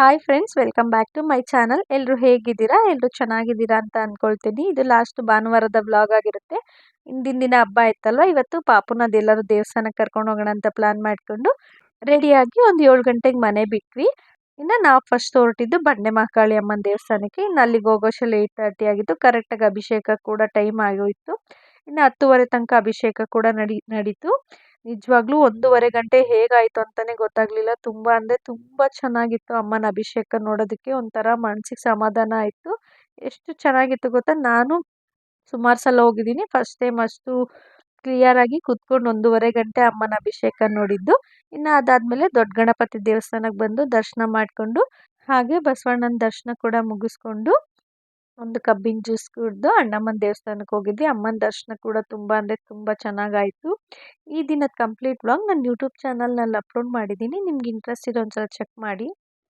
Hi friends, welcome back to my channel. ಎಲ್ಲರೂ ಹೇಗಿದ್ದೀರಾ? ಎಲ್ಲರೂ ಚೆನ್ನಾಗಿದ್ದೀರಾ ಅಂತ ಅಂದ್ಕೊಳ್ತೀನಿ. ಇದು ಲಾಸ್ಟ್ ಭಾನುವಾರದ ವ್ಲಾಗ್ ಆಗಿರುತ್ತೆ. ಹಿಂದಿನ ದಿನ ಹಬ್ಬ ಇತ್ತಲ್ವ, ಇವತ್ತು ಪಾಪುನದ್ದು ಎಲ್ಲರೂ ದೇವಸ್ಥಾನಕ್ಕೆ ಕರ್ಕೊಂಡು ಹೋಗೋಣ ಅಂತ ಪ್ಲಾನ್ ಮಾಡಿಕೊಂಡು ರೆಡಿಯಾಗಿ ಒಂದು 7 ಗಂಟೆಗೆ ಮನೆ ಬಿಟ್ವಿ. ಇನ್ನು ನಾವು ಫಸ್ಟ್ ಹೊರಟಿದ್ದು ಬಂಡೆ ಮಹಾಕಾಳಿ ಅಮ್ಮನ ದೇವಸ್ಥಾನಕ್ಕೆ. ಇನ್ನು ಅಲ್ಲಿಗೆ ಹೋಗೋಷ್ಟರಲ್ಲಿ 8:30 ಆಗಿತ್ತು. ಕರೆಕ್ಟಾಗಿ ಅಭಿಷೇಕ ಕೂಡ ಟೈಮ್ ಆಗೋಯಿತು. ಇನ್ನು 10:30 ತನಕ ಅಭಿಷೇಕ ಕೂಡ ನಡೀತು. ನಿಜವಾಗ್ಲೂ 1:30 ಗಂಟೆ ಹೇಗಾಯಿತು ಅಂತಲೇ ಗೊತ್ತಾಗಲಿಲ್ಲ. ತುಂಬ ಅಂದರೆ ತುಂಬ ಚೆನ್ನಾಗಿತ್ತು. ಅಮ್ಮನ ಅಭಿಷೇಕ ನೋಡೋದಕ್ಕೆ ಒಂಥರ ಮನಸ್ಸಿಗೆ ಸಮಾಧಾನ ಆಯಿತು. ಎಷ್ಟು ಚೆನ್ನಾಗಿತ್ತು ಗೊತ್ತಾ? ನಾನು ಸುಮಾರು ಸಲ ಹೋಗಿದ್ದೀನಿ. ಫಸ್ಟ್ ಟೈಮ್ ಅಷ್ಟು ಕ್ಲಿಯರಾಗಿ ಕೂತ್ಕೊಂಡು 1:30 ಗಂಟೆ ಅಮ್ಮನ ಅಭಿಷೇಕ ನೋಡಿದ್ದು. ಇನ್ನು ಅದಾದಮೇಲೆ ದೊಡ್ಡ ಗಣಪತಿ ದೇವಸ್ಥಾನಕ್ಕೆ ಬಂದು ದರ್ಶನ ಮಾಡಿಕೊಂಡು, ಹಾಗೆ ಬಸವಣ್ಣನ ದರ್ಶನ ಕೂಡ ಮುಗಿಸ್ಕೊಂಡು ಒಂದು ಕಬ್ಬಿನ ಜ್ಯೂಸ್ ಕುಡಿದು ಅಣ್ಣಮ್ಮನ ದೇವಸ್ಥಾನಕ್ಕೆ ಹೋಗಿದ್ವಿ. ಅಮ್ಮನ ದರ್ಶನ ಕೂಡ ತುಂಬ ಅಂದರೆ ತುಂಬ ಚೆನ್ನಾಗಾಯಿತು. ಈ ದಿನದ ಕಂಪ್ಲೀಟ್ ವ್ಲಾಗ್ ನಾನು ಯೂಟ್ಯೂಬ್ ಚಾನಲ್ನಲ್ಲಿ ಅಪ್ಲೋಡ್ ಮಾಡಿದ್ದೀನಿ. ನಿಮ್ಗೆ ಇಂಟ್ರೆಸ್ಟ್ ಇರೋ ಒಂದ್ಸಲ ಚೆಕ್ ಮಾಡಿ.